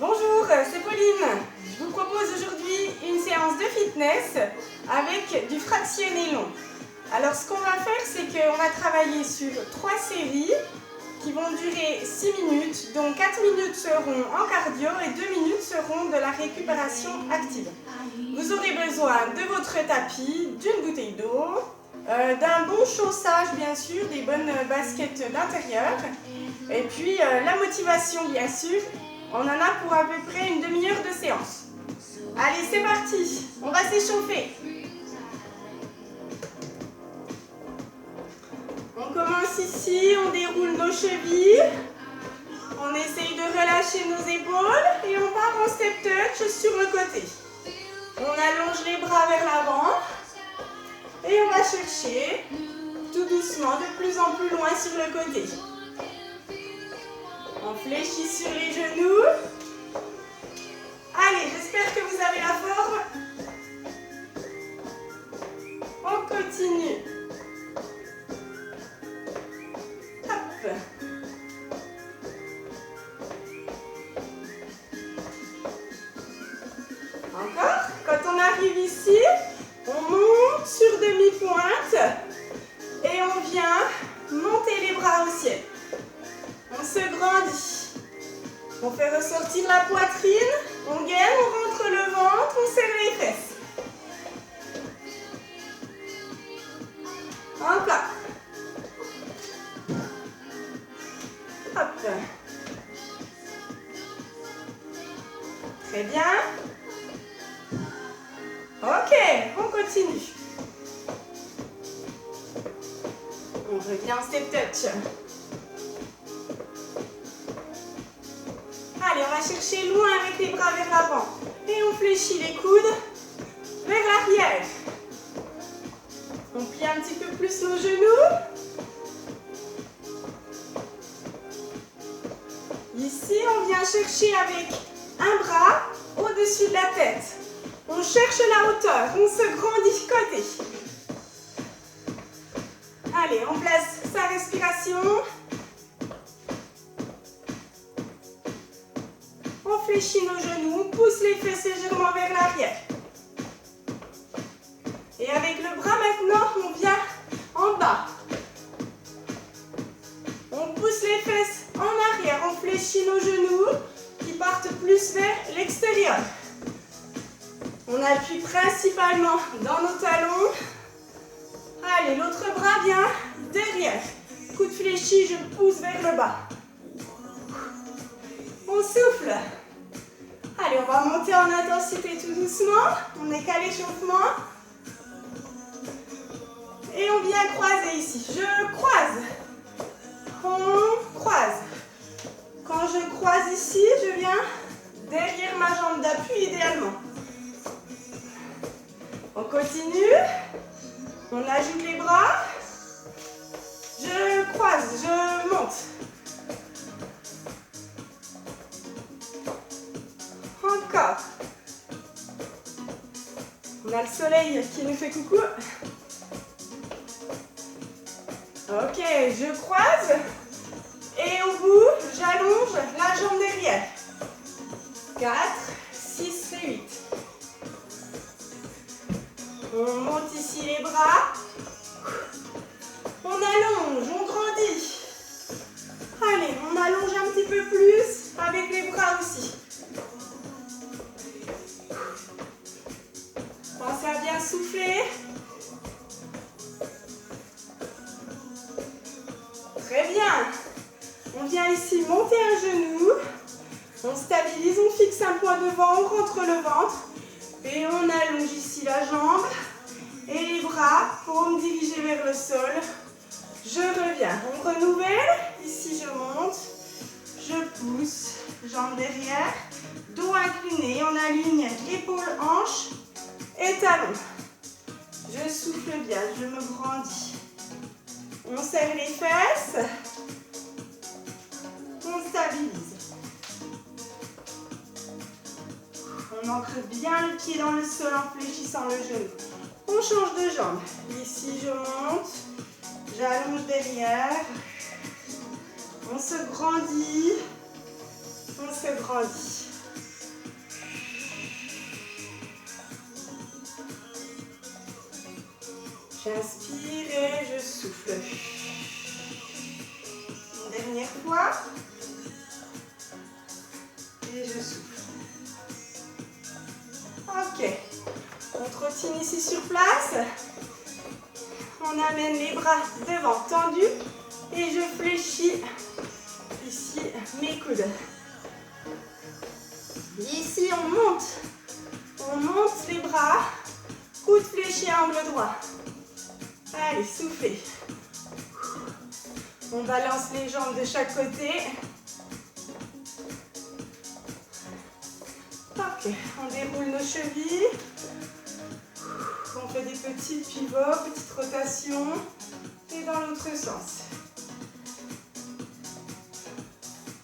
Bonjour, c'est Pauline. Je vous propose aujourd'hui une séance de fitness avec du fractionné long. Alors ce qu'on va faire, c'est qu'on va travailler sur 3 séries qui vont durer 6 minutes, dont 4 minutes seront en cardio et 2 minutes seront de la récupération active. Vous aurez besoin de votre tapis, d'une bouteille d'eau, d'un bon chaussage bien sûr, des bonnes baskets d'intérieur et puis la motivation bien sûr. On en a pour à peu près une demi-heure de séance. Allez, c'est parti, on va s'échauffer. On commence ici, on déroule nos chevilles, on essaye de relâcher nos épaules et on part en step touch sur le côté. On allonge les bras vers l'avant et on va chercher tout doucement de plus en plus loin sur le côté. On fléchit sur les genoux. Allez, j'espère que vous avez la forme. On continue. Hop. Encore. Quand on arrive ici, on monte sur demi-pointe et on vient monter les bras au ciel. On se grandit. On fait ressortir la poitrine, on gaine, on rentre le ventre, on serre les fesses. Encore. Hop. Très bien. Ok, on continue. On revient en step touch. Allez, on va chercher loin avec les bras vers l'avant. Et on fléchit les coudes vers l'arrière. On plie un petit peu plus nos genoux. Ici, on vient chercher avec un bras au-dessus de la tête. On cherche la hauteur, on se grandit côté. Allez, on place sa respiration. On fléchit nos genoux, on pousse les fesses légèrement vers l'arrière. Et avec le bras maintenant, on vient en bas. On pousse les fesses en arrière, on fléchit nos genoux qui partent plus vers l'extérieur. On appuie principalement dans nos talons. Allez, l'autre bras vient derrière. Coude fléchi, je pousse vers le bas. On souffle. Allez, on va monter en intensité tout doucement. On est qu'à l'échauffement. Et on vient croiser ici. Je croise. On croise. Quand je croise ici, je viens derrière ma jambe d'appui idéalement. On continue. On ajoute les bras. Je croise, je monte. Encore. On a le soleil qui nous fait coucou. Ok, je croise. Et au bout, j'allonge la jambe derrière. 4, 6 et 8. On monte ici les bras. On allonge, on grandit. Allez, on allonge un petit peu plus avec les bras aussi. Pensez à bien souffler. Très bien. On vient ici monter un genou. On stabilise, on fixe un point devant, on rentre le ventre. Et on allonge ici la jambe. Et les bras, paumes dirigées vers le sol. Je reviens. On renouvelle. Ici, je monte. Je pousse. Jambes derrière. Dos incliné. On aligne épaules, hanches et talons. Je souffle bien. Je me grandis. On serre les fesses. On stabilise. On ancre bien le pied dans le sol en fléchissant le genou. On change de jambe. Ici, je monte. J'allonge derrière. On se grandit. On se grandit. J'inspire et je souffle. Dernière fois. Et je souffle. Ok. On trottine ici sur place. On amène les bras devant tendus. Et je fléchis ici mes coudes. Ici, on monte. On monte les bras. Coudes fléchis à angle droit. Allez, soufflez. On balance les jambes de chaque côté. Ok, on déroule nos chevilles. On fait des petits pivots, petites rotations. Et dans l'autre sens.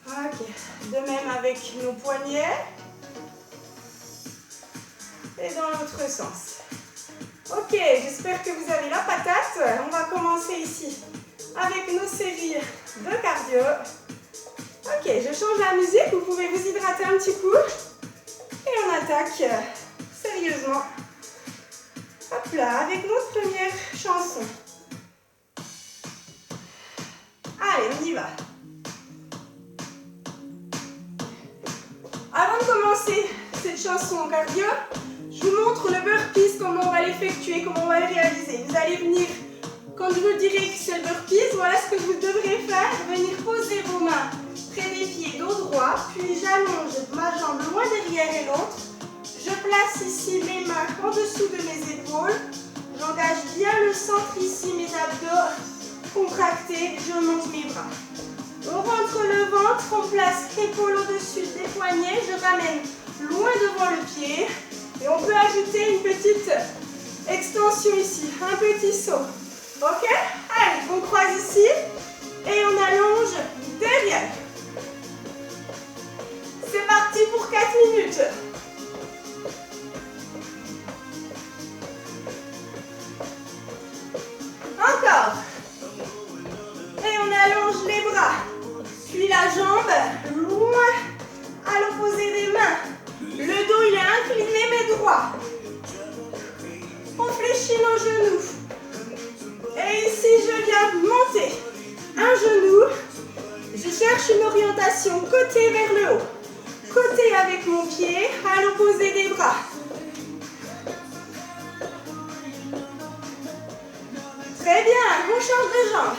Ok, de même avec nos poignets. Et dans l'autre sens. Ok, j'espère que vous avez la patate. On va commencer ici avec nos séries de cardio. Ok, je change la musique. Vous pouvez vous hydrater un petit coup. Et on attaque sérieusement. Hop là, avec notre première chanson. Allez, on y va. Avant de commencer cette chanson en cardio, je vous montre le burpees, comment on va l'effectuer, comment on va le réaliser. Vous allez venir, quand je vous dirai que c'est le burpees, voilà ce que vous devrez faire. Venir poser vos mains près des pieds, dos droit, puis j'allonge ma jambe loin derrière et l'autre. Je place ici mes mains en dessous de mes épaules. J'engage bien le centre ici, mes abdos contractés, je monte mes bras. On rentre le ventre, on place épaule au-dessus des poignets, je ramène loin devant le pied. Et on peut ajouter une petite extension ici, un petit saut. Ok? Allez, on croise ici et on allonge derrière. C'est parti pour 4 minutes. Encore. Et on allonge les bras. Puis la jambe loin à l'opposé des mains. Le dos il est incliné mais droit. On fléchit nos genoux. Et ici je viens monter un genou. Je cherche une orientation côté vers le haut. Côté avec mon pied à l'opposé des bras. Très bien, on change de jambe.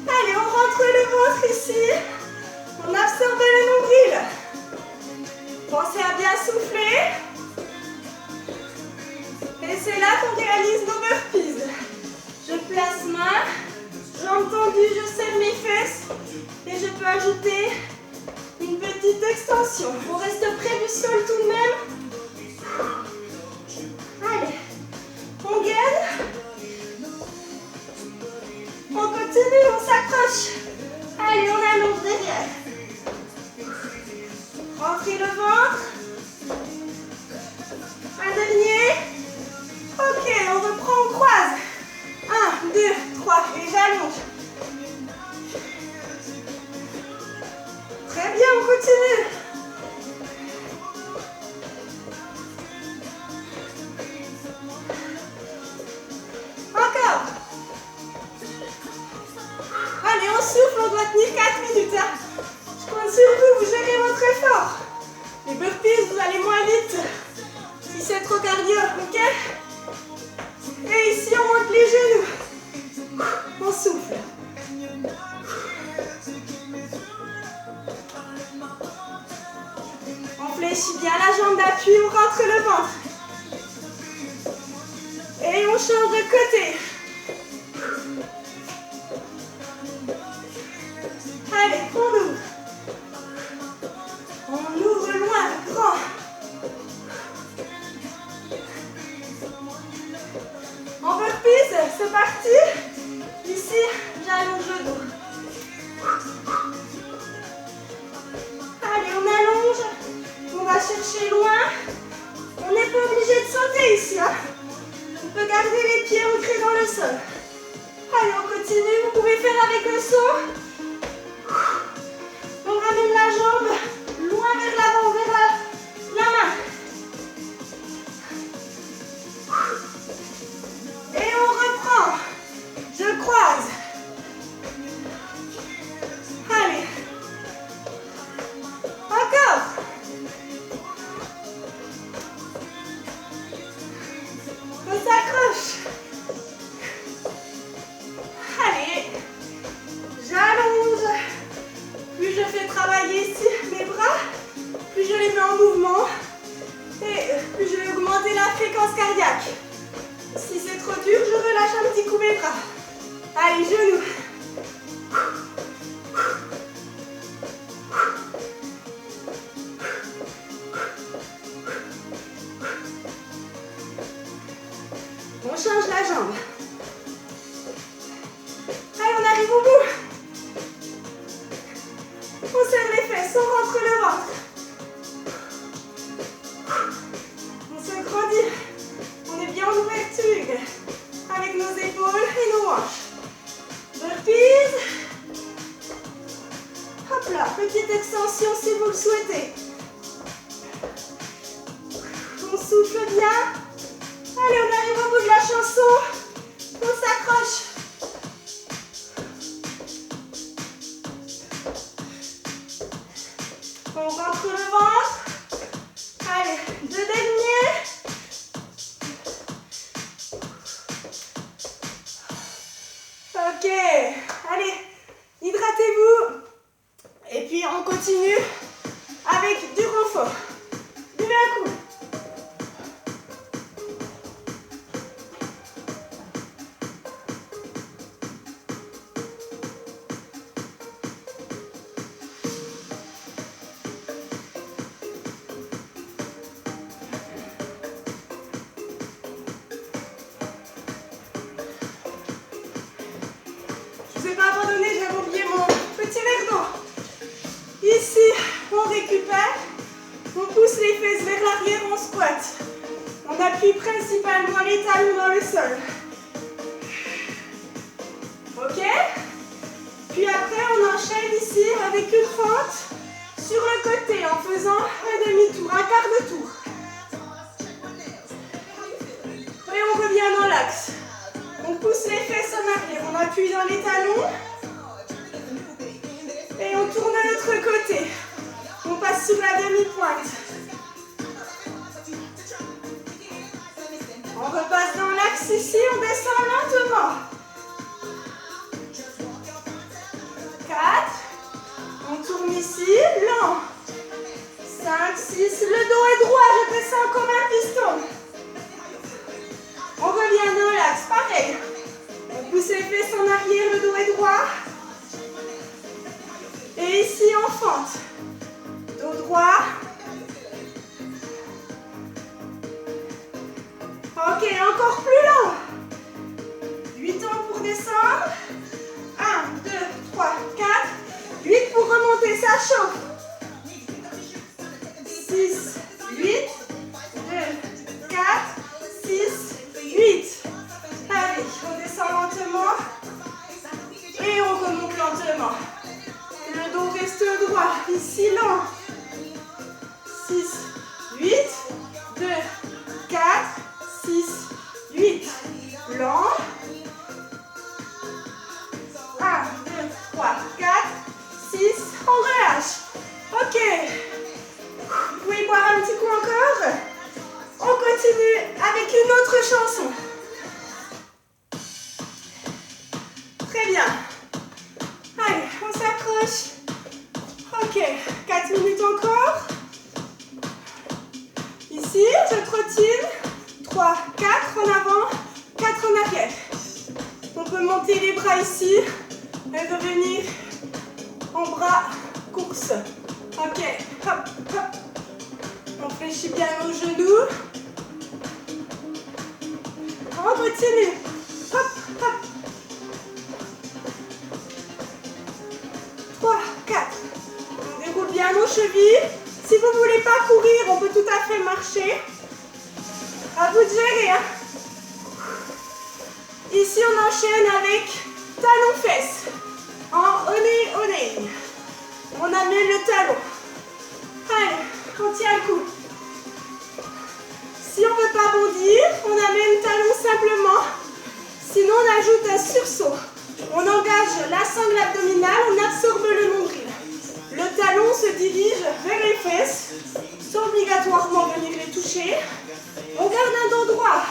Allez, on rentre le ventre ici. On absorbe le nombril. Pensez à bien souffler. Et c'est là qu'on réalise nos burpees. Je place main, jambes tendues, je serre mes fesses. Et je peux ajouter une petite extension. On reste près du sol tout de même. Allez, on gaine. On continue, on s'accroche. Allez, on allonge derrière. Rentrez le ventre. Un dernier. Ok, on reprend, on croise. 1, 2, 3 et j'allonge. Très bien, on continue. Encore. Allez, on souffle, on doit tenir 4 minutes. Hein. Je compte sur vous, vous gérez votre effort. Les burpees, vous allez moins vite. Si c'est trop cardio, ok? Et ici, on monte les genoux. On souffle. On fléchit bien la jambe d'appui, on rentre le ventre. Et on change de côté. Allez, on ouvre. On ouvre loin, grand. En burpees, c'est parti. Ici, j'allonge le dos. Allez, on allonge. On va chercher loin. On n'est pas obligé de sauter ici. Hein. On peut garder les pieds ancrés dans le sol. Allez, on continue. Vous pouvez faire avec le saut. On ramène la jambe loin vers l'avant, vers la main. augmenter la fréquence cardiaque. Si c'est trop dur, je relâche un petit coup mes bras. Allez, genoux. On change la jambe. Allez, on arrive au bout. On serre les fesses, on rentre le ventre. On se grandit. On est bien en ouverture avec nos épaules et nos hanches. Burpees. Hop là, petite extension si vous le souhaitez. On souffle bien. Allez, on arrive au bout de la chanson. On s'accroche. On rentre le ventre. Allez, 2 derniers. Ok, allez, hydratez-vous. Et puis on continue avec du renfort. Buvez un coup. Je ne vous ai pas abandonné, j'avais oublié mon petit verre d'eau. Ici, on récupère. On pousse les fesses vers l'arrière, on squatte. On appuie principalement les talons dans le sol. Ok? Puis après, on enchaîne ici avec une fente sur le côté en faisant un demi-tour, un quart de tour. Et on revient dans l'axe. On pousse les fesses en arrière, on appuie dans les talons. Et on tourne de l'autre côté. On passe sur la demi-pointe. On repasse dans l'axe ici, on descend lentement. 4. On tourne ici, lent. 5, 6, le dos est droit, je descends comme un piston. On revient dans l'axe, pareil. On pousse les fesses en arrière, le dos est droit. Et ici, on fente. Dos droit. Ok, encore plus lent. 8 ans pour descendre. 1, 2, 3, 4. 8 pour remonter, ça chauffe. 6, 8. 2, 4, 6, 8. Allez, on descend lentement. Et on remonte lentement. Le dos reste droit. Ici, lent. 6, 8. 2, 4, 6, 8. Lent. 1, 2, 3, 4, 6. On relâche. Ok. Vous pouvez boire un petit coup encore. On continue avec une autre chanson. Très bien. Allez, on s'accroche. Ok, 4 minutes encore. Ici, je trottine. 3, 4 en avant, 4 en arrière. On peut monter les bras ici et revenir en bras course. Ok, hop, hop. On fléchit bien nos genoux. On continue. Hop, hop. 3, 4. On déroule bien nos chevilles. Si vous ne voulez pas courir, on peut tout à fait marcher. À vous de gérer. Hein. Ici, on enchaîne avec talons-fesses. En oné. On amène le talon. Allez, on tient le coup. Si on ne veut pas bondir, on amène talon simplement. Sinon, on ajoute un sursaut. On engage la sangle abdominale, on absorbe le nombril. Le talon se dirige vers les fesses, sans obligatoirement venir les toucher. On garde un dos droit.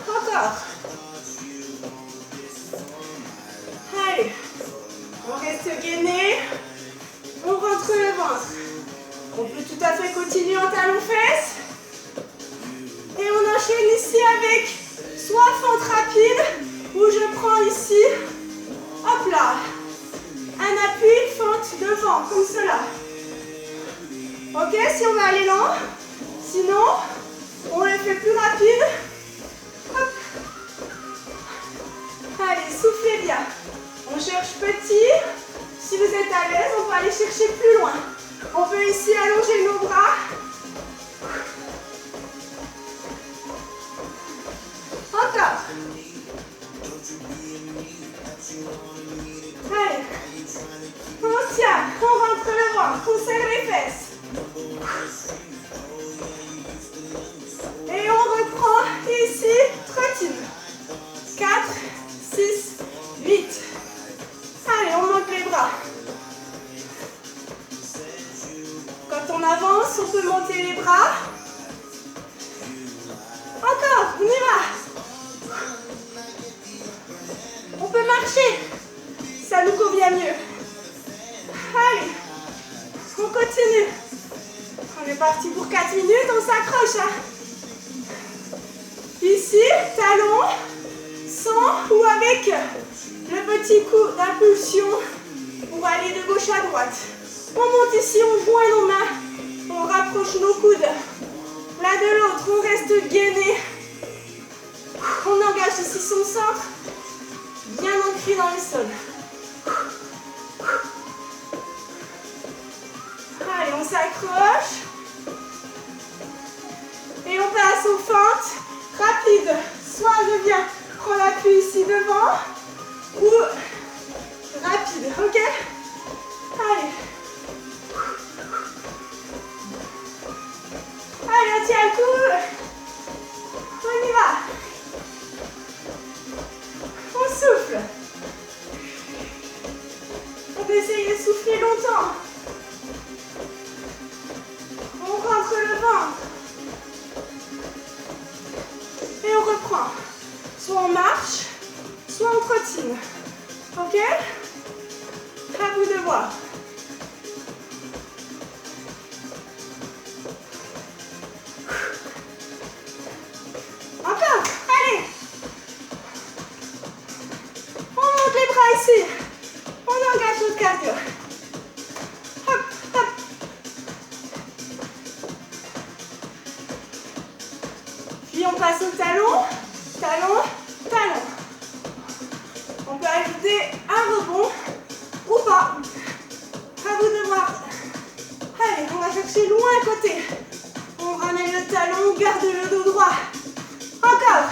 Encore. Allez. On reste gainé. On rentre le ventre. On peut tout à fait continuer en talons-fesses. soit fente rapide, ou je prends ici, hop là, un appui, fente devant, comme cela. Ok, si on va aller lent, sinon, on le fait plus rapide. Hop. Allez, soufflez bien. On cherche petit. Si vous êtes à l'aise, on peut aller chercher plus loin. On peut ici allonger nos bras. Encore. Allez. On tient, on rentre le ventre, on serre les fesses. Et on reprend ici, trottine. 4, 6, 8. Allez, on monte les bras. Quand on avance, on peut monter les bras. Encore, on y va. On peut marcher. Ça nous convient mieux. Allez, on continue. On est parti pour 4 minutes, on s'accroche. Hein. Ici, talon, sans ou avec le petit coup d'impulsion pour aller de gauche à droite. On monte ici, on joint nos mains, on rapproche nos coudes l'un de l'autre, on reste gainé. On engage ici son centre, bien ancré dans le sol. Allez, on s'accroche. Et on passe aux fentes rapides. Soit je viens prendre l'appui ici devant, ou rapide, ok? Allez. Allez, on tient le coup. On y va. On souffle. On peut essayer de souffler longtemps. On rentre le ventre. Et on reprend. Soit on marche, soit on trottine. Ok? À vous de voir. Encore. Allez. On monte les bras ici. On engage notre cardio. Hop, hop. Puis on passe au talon, talon, talon. On peut ajouter un rebond ou pas. À vous de voir. Allez, on va chercher loin à côté. On ramène le talon, on garde le dos droit. Encore.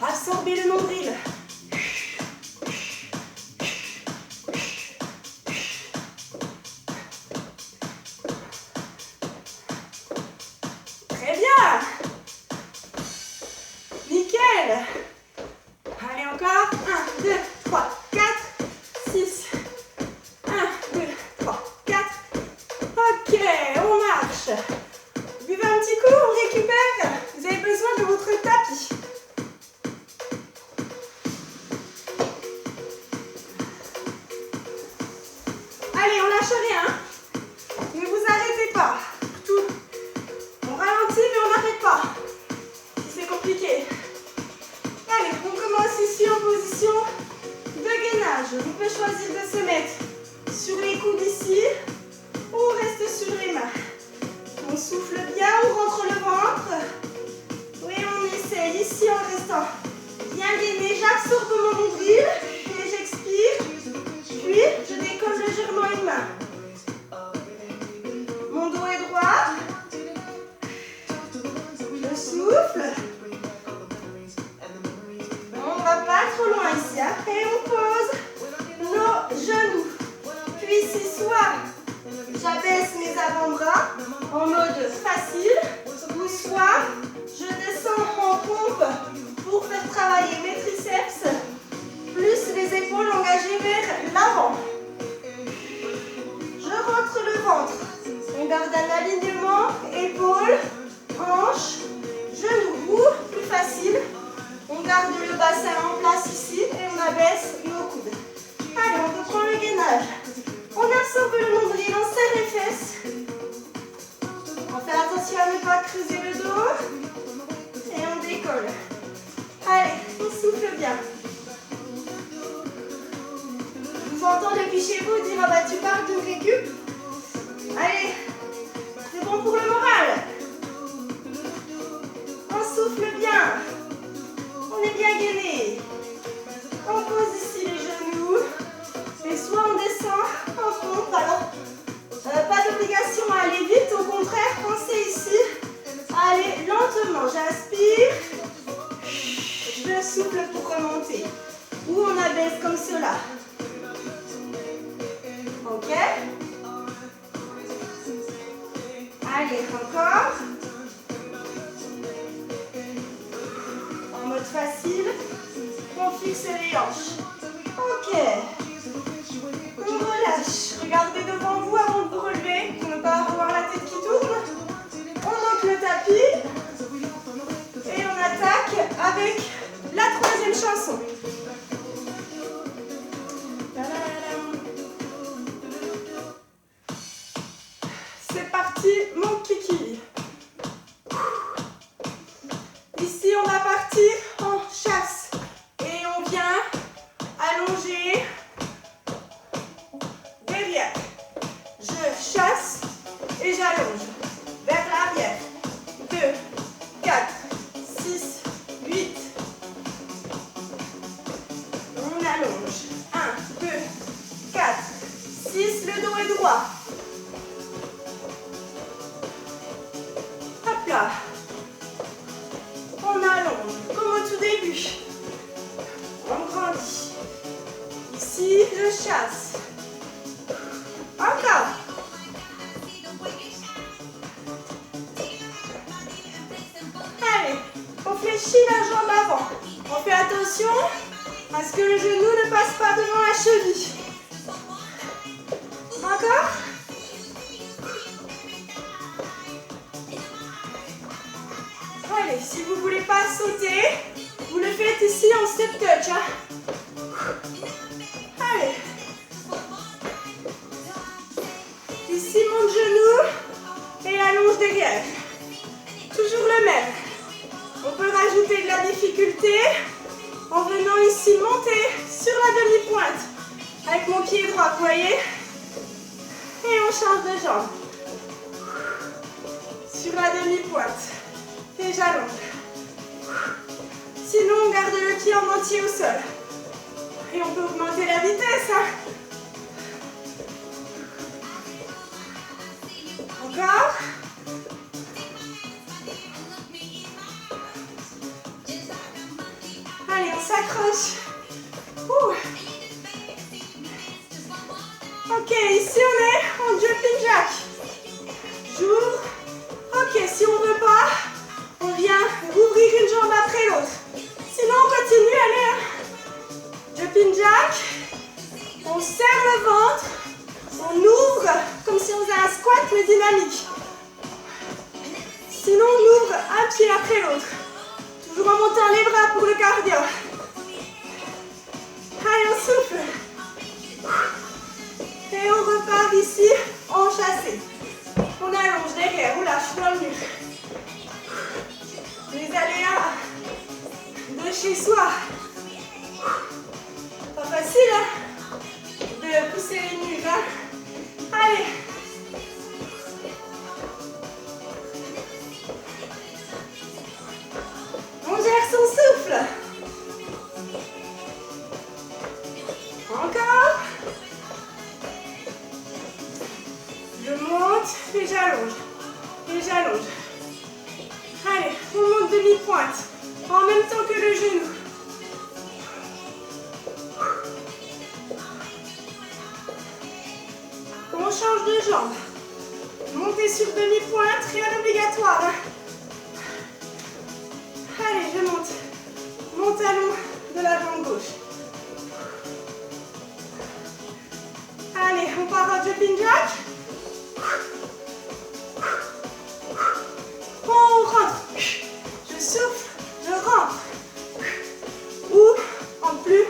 Absorbez le nombril. Très bien. Nickel. Allez, encore. 1, 2, 3, 4, 6. 1, 2, 3, 4. Ok, on marche. Buvez un petit coup, on récupère. Vous avez besoin de votre tapis. Allez, on lâche rien. Ne vous arrêtez pas. Tout. On ralentit, mais on n'arrête pas. C'est compliqué. Allez, on commence ici en position de gainage. Vous pouvez choisir de se mettre sur les coudes ici ou on reste sur les mains. On souffle bien, on rentre le ventre. Oui, on essaie ici en restant bien gainé. J'absorbe mon nombril et j'expire. Puis, je décolle légèrement une main. Mon dos est droit. Je souffle. On ne va pas trop loin ici. Après, on pose nos genoux. Puis ici, soit j'abaisse mes avant-bras en mode facile, ou soit je descends en pompe pour faire travailler mes triceps, plus les épaules engagées vers l'avant. Je rentre le ventre. On garde un alignement, épaules, hanches, genoux. Ou, plus facile, on garde le bassin en place ici et on abaisse nos coudes. Allez, on reprend le gainage. On absorbe le nombril, on serre les fesses. On fait attention à ne pas creuser le dos. Et on depuis chez vous dire ah bah tu parles d'une récup. Allez, c'est bon pour le moral. On souffle bien. On est bien gainé. On pose ici les genoux. Et soit on descend, on monte. Alors, pas d'obligation à aller vite. Au contraire, pensez ici à aller lentement. J'aspire. Je souffle pour remonter. Ou on abaisse comme cela. Ok? Allez, encore. En mode facile. On fixe les hanches. Ok. On relâche. Regardez devant vous avant de vous relever pour ne pas avoir la tête qui tourne. On monte le tapis. Et on attaque avec la troisième chanson. C'est parti, mon kiki. Ici, on va partir en chasse. Et on vient allonger derrière. Je chasse et j'allonge vers l'arrière. 2, 4, 6, 8. On allonge. 1, 2, 4, 6. Le dos est droit. Hop là. On allonge, comme au tout début. On grandit. Ici, je chasse. Encore. Allez, on fléchit la jambe avant. On fait attention à ce que le genou ne passe pas devant la cheville. Encore. Allez, si vous ne voulez pas sauter, vous le faites ici en step touch. Allez. Ici, monte genou et allonge derrière. Toujours le même. On peut rajouter de la difficulté en venant ici monter sur la demi-pointe avec mon pied droit, vous voyez? Et on change de jambe. Sur la demi-pointe. Et j'allonge. Sinon, on garde le pied en entier au sol. Et on peut augmenter la vitesse. Encore. Allez, on s'accroche. Ok, ici on est en jumping jack. J'ouvre. Ok, si on ne veut pas, on vient ouvrir une jambe après l'autre. Sinon, on continue, allez. Jumping jack. On serre le ventre. On ouvre comme si on faisait un squat mais dynamique. Sinon, on ouvre un pied après l'autre. Toujours en montant les bras pour le cardio. Allez, on souffle. Et on repart ici en chassé. On allonge derrière, on lâche dans le mur. Les aléas de chez soi. Pas facile hein, de pousser les murs. Hein. Allez. On gère son souffle. Encore. Je monte et j'allonge. Et j'allonge. Allez, on monte demi-pointe. En même temps que le genou. On change de jambe. Montez sur demi-pointe, rien d'obligatoire. Allez, je monte. Mon talon de la jambe gauche. Allez, on part en jumping jack. On rentre. Je souffle, je rentre. Ou en plus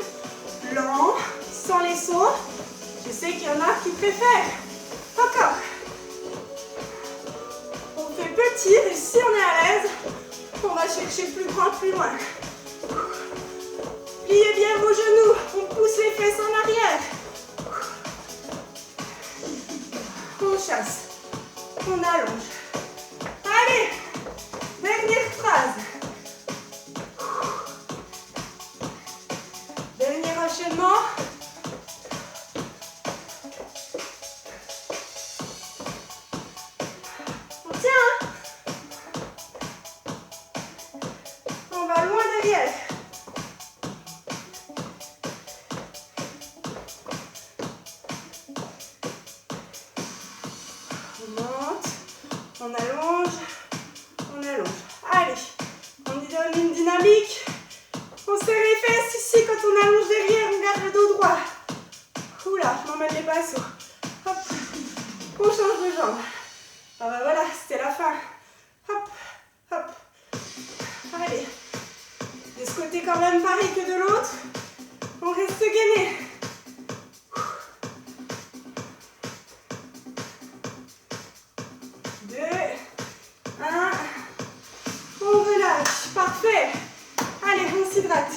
lent, sans les sauts. Je sais qu'il y en a qui préfèrent. Encore. On fait petit et si on est à l'aise, on va chercher plus grand, plus loin. Pliez bien vos genoux. On pousse les fesses en arrière. on chasse, on allonge. Allez, dernière phrase. Dernier enchaînement. On tient. On va loin derrière. On monte, on allonge, on allonge. Allez, on y donne une dynamique. On serre les fesses ici quand on allonge derrière, on garde le dos droit. Oula, je m'emmène les pinceaux. Hop, on change de jambe. Ah bah voilà, c'était la fin. Hop, hop. Allez, de ce côté quand même pareil que de l'autre. On reste gainé. 2, 1. On relâche, parfait. Allez, on s'hydrate.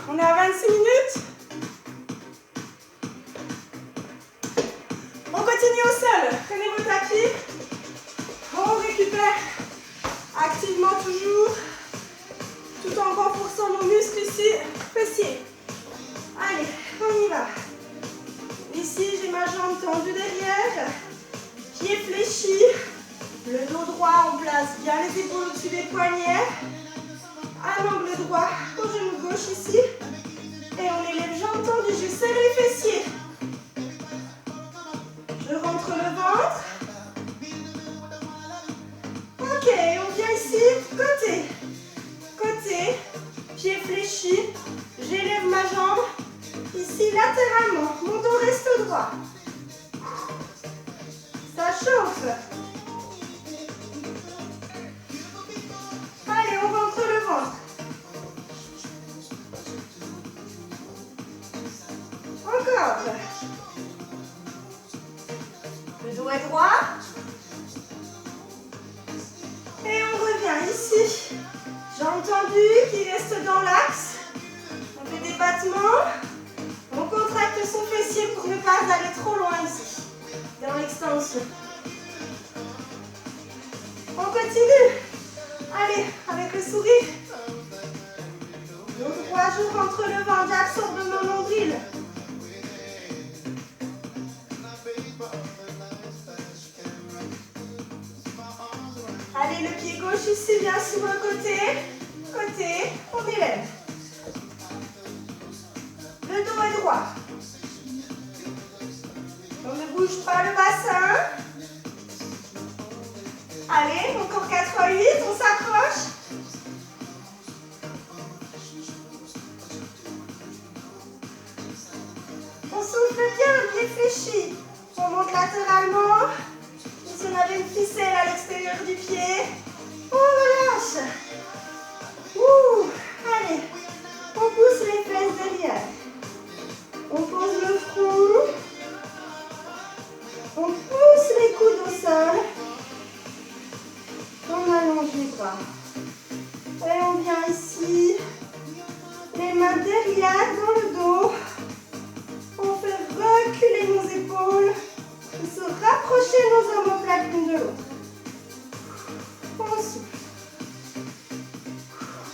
On est à 26 minutes. On continue au sol. Prenez vos tapis. On récupère activement toujours, tout en renforçant nos muscles ici, fessiers. Allez, on y va. Ici, j'ai ma jambe tendue derrière, pied fléchi, le dos droit, on place bien les épaules au-dessus des poignets, un angle droit au genou gauche ici, et on élève jambes tendues, je serre les fessiers. Je rentre le ventre. Ok, on vient ici, côté, côté, pied fléchi, j'élève ma jambe, ici latéralement, mon dos reste droit. Ça chauffe. Allez, on rentre le ventre. Encore. Le dos est droit. Et on revient ici. Jambes tendues qui restent dans l'axe. On fait des battements. On contracte son fessier pour ne pas aller trop loin ici. Dans l'extension. On continue. Allez, avec le sourire. Dos droit, je rentre le ventre, j'absorbe mon nombril. Allez, le pied gauche ici, bien sur le côté. Côté, on élève. Le dos est droit. On ne bouge pas le bassin. Allez, encore 4 à 8, on s'accroche. On souffle bien, pied fléchi. On monte latéralement. Si on avait une ficelle à l'extérieur du pied, on relâche. Ouh, allez, on pousse les fesses derrière. On pose le front. On pousse les coudes au sol. On allonge les bras. Et on vient ici. Les mains derrière dans le dos. On fait reculer nos épaules. Et se rapprocher nos omoplates l'une de l'autre. On souffle.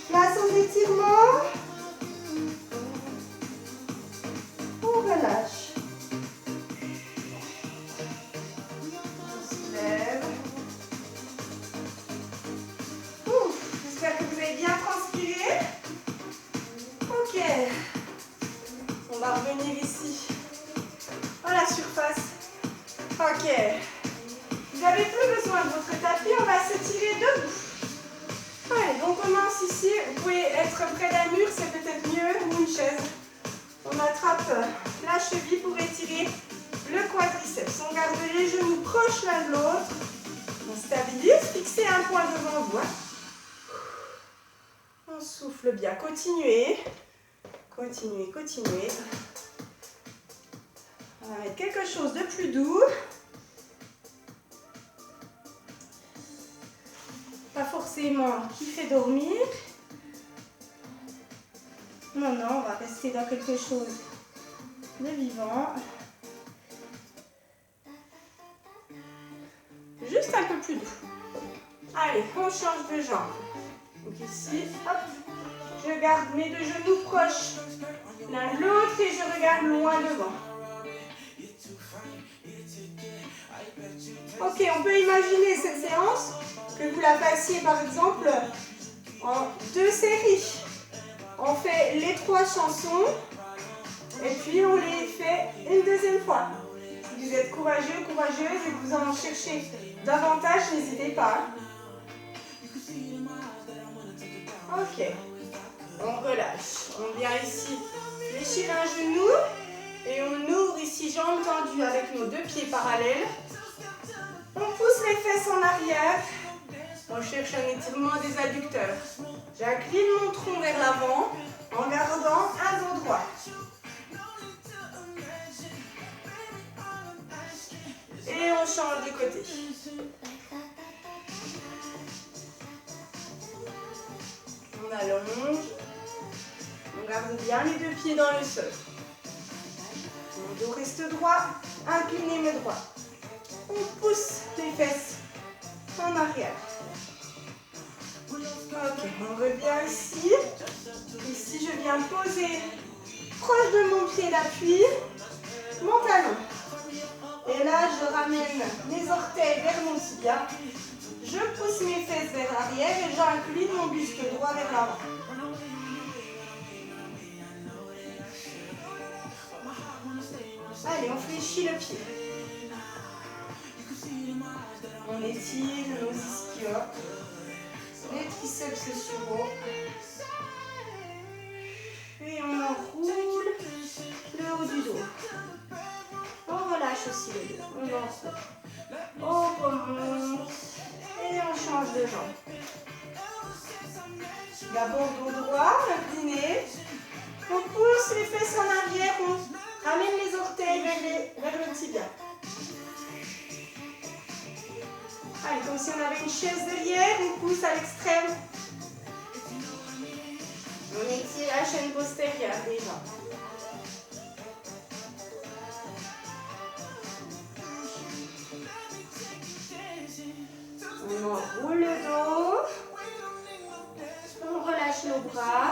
Place aux étirements. On relâche. On se lève. J'espère que vous avez bien transpiré. Ok. On va revenir ici. À la surface. Ok. Vous n'avez plus besoin de votre tapis, on va s'étirer debout. Allez, on commence ici. Vous pouvez être près d'un mur, c'est peut-être mieux, ou une chaise. On attrape la cheville pour étirer le quadriceps. On garde les genoux proches l'un de l'autre. On stabilise, fixez un point devant vous. On souffle bien. Continuez. Continuez, continuez. On va mettre quelque chose de plus doux. Pas forcément qui fait dormir. Non, non, on va rester dans quelque chose de vivant. un peu plus doux. Allez, on change de jambe. Donc ici, hop, je garde mes deux genoux proches l'un de l'autre et je regarde loin devant. Ok, on peut imaginer cette séance que vous la fassiez par exemple en 2 séries. On fait les 3 chansons et puis on les fait une deuxième fois. Si vous êtes courageux, courageuse et que vous en cherchez davantage, n'hésitez pas. Ok, on relâche. On vient ici fléchir un genou et on ouvre ici jambes tendues avec nos 2 pieds parallèles. On pousse les fesses en arrière. On cherche un étirement des adducteurs. J'incline mon tronc vers l'avant en gardant un dos droit. Et on change de côté. On allonge. On garde bien les 2 pieds dans le sol. Mon dos reste droit. Inclinez mes droits. On pousse les fesses en arrière. Ok, on revient ici. Ici, je viens poser proche de mon pied d'appui, mon talon. Et là, je ramène mes orteils vers mon tibia. Je pousse mes fesses vers l'arrière et j'incline mon buste droit vers l'avant. Allez, on fléchit le pied. On étire nos ischios, les triceps sur haut. Et on enroule le haut du dos. On relâche aussi le dos. On enroule. On remonte. Et on change de jambe. D'abord dos droit, incliné. On pousse les fesses en arrière. On ramène les orteils vers le tibia. Allez, comme si on avait une chaise de lierre, on pousse à l'extrême. On étire la chaîne postérieure des jambes. On enroule le dos. On relâche nos bras.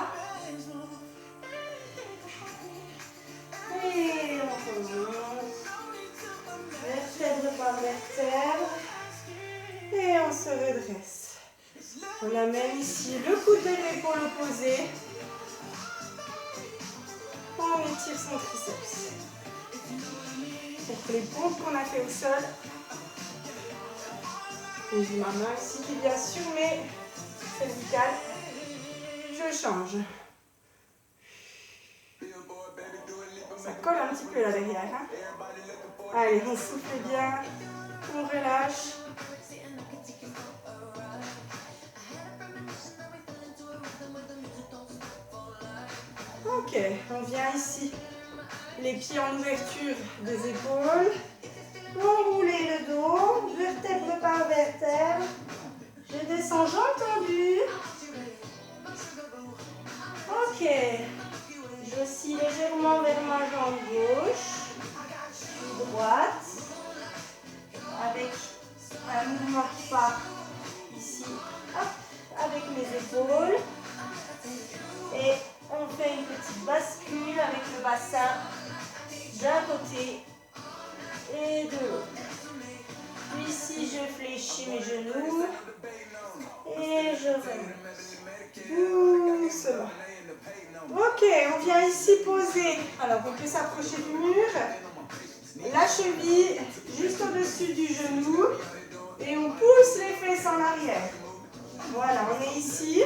Et on remonte. Vertèbre par vertèbre. Et on se redresse. On amène ici le coude de l'épaule opposé. On étire son triceps. Pour les pompes qu'on a fait au sol. Et j'ai ma main ici qui vient sur mes cervicales. Je change. Ça colle un petit peu là derrière. Hein? Allez, on souffle bien. On relâche. Ok, on vient ici. Les pieds en ouverture des épaules. Enrouler le dos, vertèbre par vertèbre. Je descends jambes tendues. Ok. J'oscille légèrement vers ma jambe gauche, droite, avec un mouvement qui part ici, hop, avec mes épaules. Et on fait une petite bascule avec le bassin d'un côté et de l'autre. Puis ici, je fléchis mes genoux et je remonte doucement. Ok, on vient ici poser. Alors, on peut s'approcher du mur. La cheville juste au-dessus du genou. Et on pousse les fesses en arrière. Voilà, on est ici.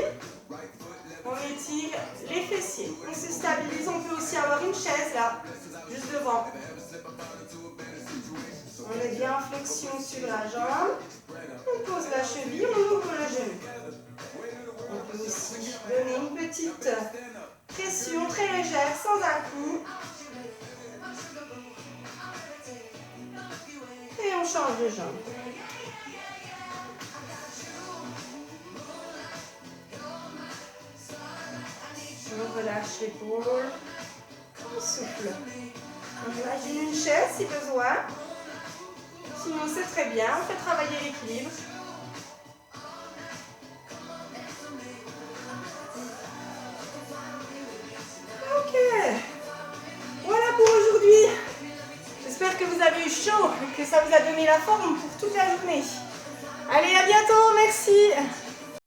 On étire les fessiers. On se stabilise. On peut aussi avoir une chaise là, juste devant. On est bien en flexion sur la jambe. On pose la cheville, on ouvre le genou. On peut aussi donner une petite pression très légère, sans un coup. Et on change de jambe. On relâche l'épaule. On souffle. On imagine une chaise si besoin. Sinon, c'est très bien. On fait travailler l'équilibre. Ok. Voilà pour aujourd'hui. J'espère que vous avez eu chaud et que ça vous a donné la forme pour toute la journée. Allez, à bientôt. Merci.